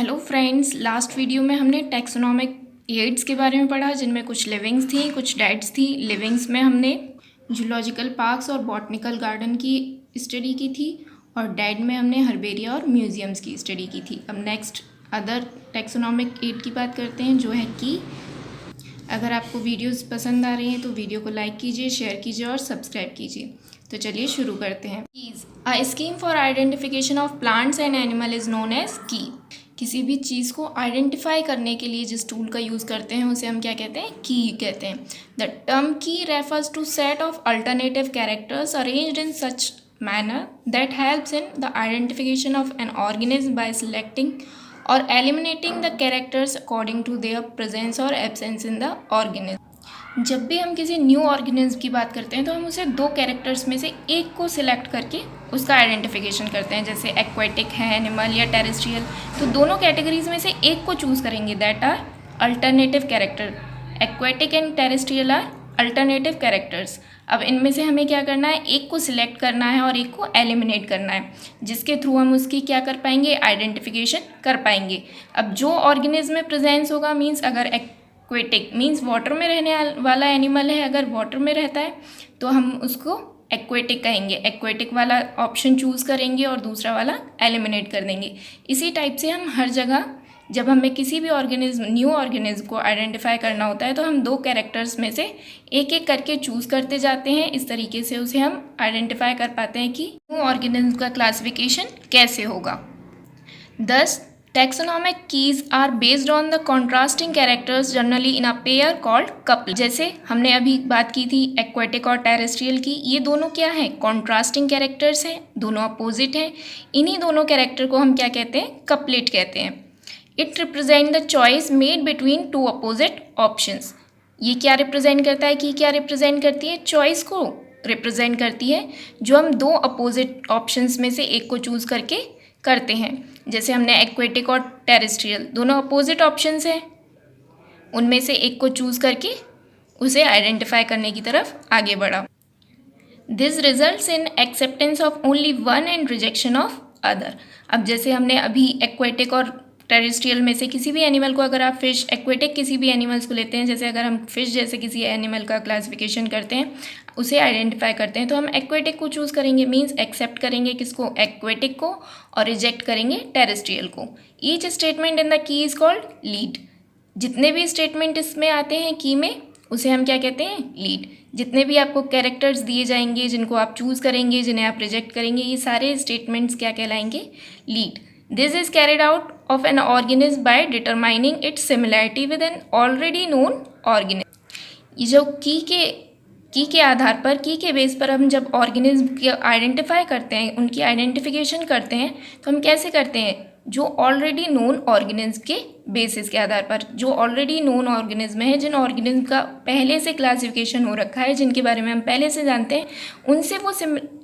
Hello friends, last video में हमने taxonomic ads के बारे में पढ़ा, जिनमें कुछ लिविंग्स थी, कुछ डेड्स थी। लिविंग्स में हमने जूलॉजिकल पार्क्स और बॉटनिकल गार्डन की स्टडी की थी, और डेड में हमने हर्बेरिया और म्यूजियम्स की स्टडी की थी। अब नेक्स्ट अदर टैक्सोनॉमिक एड की बात करते हैं, जो है की। अगर आपको वीडियोस पसंद आ रही हैं तो वीडियो को लाइक कीजिए, शेयर कीजिए और सब्सक्राइब कीजिए। तो चलिए शुरू करते हैं। Keys, a scheme for identification of plants and animal is known as key. किसी भी चीज़ को आइडेंटिफाई करने के लिए जिस टूल का यूज़ करते हैं उसे हम क्या कहते हैं? की कहते हैं। The term key refers to set of alternative characters arranged in such manner that helps in the identification of an organism by selecting और eliminating the characters according to their presence और absence in the organism. जब भी हम किसी new organism की बात करते हैं तो हम उसे दो कैरेक्टर्स में से एक को सिलेक्ट करके उसका आइडेंटिफिकेशन करते हैं। जैसे एक्वेटिक है, एनिमल या टेरेस्ट्रियल, तो दोनों कैटेगरीज में से एक को चूज़ करेंगे, that are alternative character. Aquatic and terrestrial are alternative characters. अब इनमें से हमें क्या करना है? एक को सिलेक्ट करना है और एक को एलिमिनेट करना है, जिसके थ्रू हम उसकी क्या कर पाएंगे? आइडेंटिफिकेशन कर पाएंगे। अब जो ऑर्गेनिज्म में प्रेजेंस होगा, मीन्स अगर एक्वेटिक मीन्स वाटर में रहने वाला एनिमल है, अगर वाटर में रहता है तो हम उसको एक्वेटिक कहेंगे, एक्वेटिक वाला ऑप्शन चूज़ करेंगे और दूसरा वाला एलिमिनेट कर देंगे। इसी टाइप से हम हर जगह जब हमें किसी भी ऑर्गेनिज्म, न्यू ऑर्गेनिज्म को आइडेंटिफाई करना होता है तो हम दो कैरेक्टर्स में से एक एक करके चूज़ करते जाते हैं। इस तरीके से उसे हम आइडेंटिफाई कर पाते हैं कि न्यू ऑर्गेनिज्म का क्लासिफिकेशन कैसे होगा। Thus, taxonomic keys are based on the contrasting characters generally in a pair called couple। जैसे हमने अभी बात की थी एक्वेटिक और टेरेस्ट्रियल की, ये दोनों क्या है? कॉन्ट्रास्टिंग कैरेक्टर्स हैं, दोनों अपोजिट हैं। इन्हीं दोनों कैरेक्टर को हम क्या कहते हैं? कपलेट कहते हैं। It represent the choice made between two opposite options. ये क्या रिप्रेजेंट करता है? कि क्या रिप्रेजेंट करती है? चॉइस को रिप्रेजेंट करती है, जो हम दो अपोजिट ऑप्शंस में से एक को चूज़ करके करते हैं। जैसे हमने एक्वेटिक और टेरेस्ट्रियल दोनों अपोजिट ऑप्शंस हैं, उनमें से एक को चूज़ करके उसे आइडेंटिफाई करने की तरफ आगे बढ़ा। This results in acceptance of only one and rejection of other. अब जैसे हमने अभी एक्वेटिक और टेरेस्ट्रियल में से किसी भी एनिमल को, अगर आप फिश, एक्वेटिक किसी भी एनिमल्स को लेते हैं, जैसे अगर हम फिश जैसे किसी एनिमल का क्लासिफिकेशन करते हैं, उसे आइडेंटिफाई करते हैं, तो हम एक्वेटिक को चूज़ करेंगे, मीन्स एक्सेप्ट करेंगे किसको? एक्वेटिक को, और रिजेक्ट करेंगे टेरेस्ट्रियल को। Each statement in the key is called lead. जितने भी स्टेटमेंट इसमें आते हैं की में, उसे हम क्या कहते हैं? लीड। जितने भी आपको कैरेक्टर्स दिए जाएंगे, जिनको आप चूज़ करेंगे, जिन्हें आप रिजेक्ट करेंगे, ये सारे स्टेटमेंट्स क्या कहलाएंगे? Lead. This is carried out of an organism by determining its similarity with an already known organism। ये जो की के आधार पर, की के बेस पर हम जब ऑर्गेनिज्म की आइडेंटिफाई करते हैं, उनकी आइडेंटिफिकेशन करते हैं, तो हम कैसे करते हैं? जो ऑलरेडी नोन ऑर्गेनिज्म के बेसिस के आधार पर, जो ऑलरेडी नोन ऑर्गेनिज्म है, जिन ऑर्गेनिज्म का पहले से क्लासिफिकेशन हो रखा है, जिनके बारे में हम पहले से जानते हैं, उनसे वो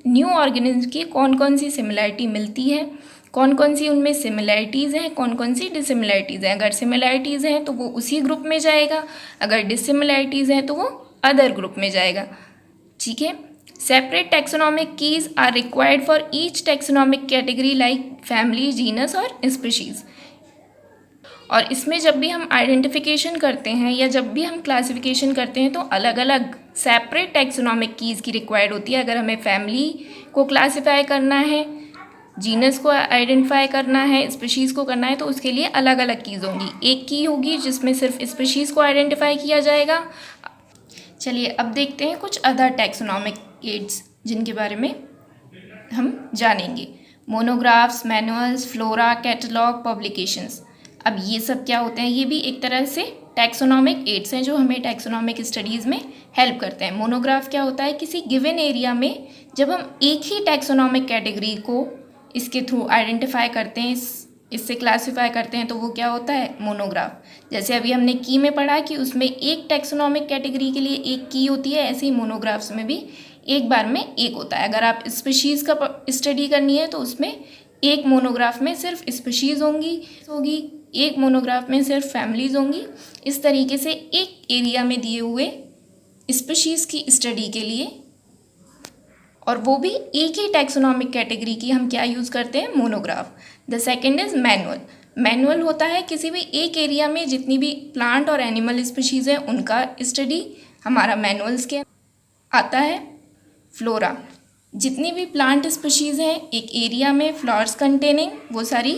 न्यू ऑर्गेनिज्म की कौन कौन सी सिमिलैरिटी मिलती है, कौन कौन सी उनमें सिमिलैरिटीज़ हैं, कौन कौन सी डिसिमिलैरिटीज़ हैं। अगर सिमिलैरिटीज़ हैं तो वो उसी ग्रुप में जाएगा, अगर डिसिमिलैरिटीज़ हैं तो वो अदर ग्रुप में जाएगा। ठीक है। Separate taxonomic keys are required for each taxonomic category like family, genus और स्पीशीज़। और इसमें जब भी हम आइडेंटिफिकेशन करते हैं या जब भी हम क्लासिफिकेशन करते हैं तो अलग अलग सेपरेट टैक्सोनॉमिक कीज़ की रिक्वायर्ड होती है। अगर हमें फैमिली को क्लासीफाई करना है, जीनस को आइडेंटिफाई करना है, स्पीशीज़ को करना है, तो उसके लिए अलग अलग कीज़ होंगी। एक की होगी जिसमें सिर्फ स्पीशीज़ को आइडेंटिफाई किया जाएगा। चलिए अब देखते हैं कुछ अदर टैक्सोनॉमिक एड्स जिनके बारे में हम जानेंगे। Monographs, manuals, flora, catalogue, publications. अब ये सब क्या होते हैं? ये भी एक तरह से टैक्सोनॉमिक एड्स हैं जो हमें टैक्सोनॉमिक स्टडीज़ में हेल्प करते हैं। मोनोग्राफ क्या होता है? किसी गिवन एरिया में जब हम एक ही टैक्सोनॉमिक कैटेगरी को इसके थ्रू आइडेंटिफाई करते हैं, इससे क्लासीफाई करते हैं, तो वो क्या होता है? मोनोग्राफ। जैसे अभी हमने की में पढ़ा कि उसमें एक टैक्सोनॉमिक कैटेगरी के लिए एक की होती है, ऐसे ही मोनोग्राफ्स में भी एक बार में एक होता है। अगर आप स्पीशीज़ का स्टडी करनी है तो उसमें एक मोनोग्राफ में सिर्फ स्पीशीज़ होगी, एक मोनोग्राफ में सिर्फ फैमिलीज़ होंगी। इस तरीके से एक एरिया में दिए हुए स्पीशीज़ की स्टडी के लिए, और वो भी एक ही टैक्सोनॉमिक कैटेगरी की, हम क्या यूज़ करते हैं? Monograph. The second is manual. Manual होता है किसी भी एक एरिया में जितनी भी प्लांट और एनिमल स्पीशीज़ हैं उनका स्टडी हमारा मैनुअल्स के आता है। फ्लोरा, जितनी भी प्लांट स्पीशीज़ हैं एक एरिया में फ्लावर्स कंटेनिंग, वो सारी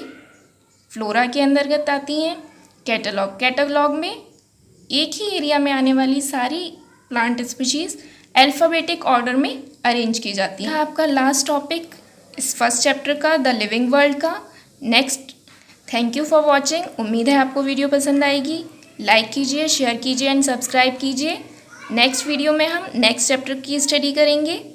फ्लोरा के अंतर्गत आती हैं। कैटलॉग, कैटलॉग में एक ही एरिया में आने वाली सारी प्लांट स्पीशीज़ अल्फ़ाबेटिक ऑर्डर में अरेंज की जाती है। आपका लास्ट टॉपिक इस फर्स्ट चैप्टर का, द लिविंग वर्ल्ड का। Next, thank you for watching. उम्मीद है आपको वीडियो पसंद आएगी। लाइक कीजिए, शेयर कीजिए एंड सब्सक्राइब कीजिए। नेक्स्ट वीडियो में हम नेक्स्ट चैप्टर की स्टडी करेंगे।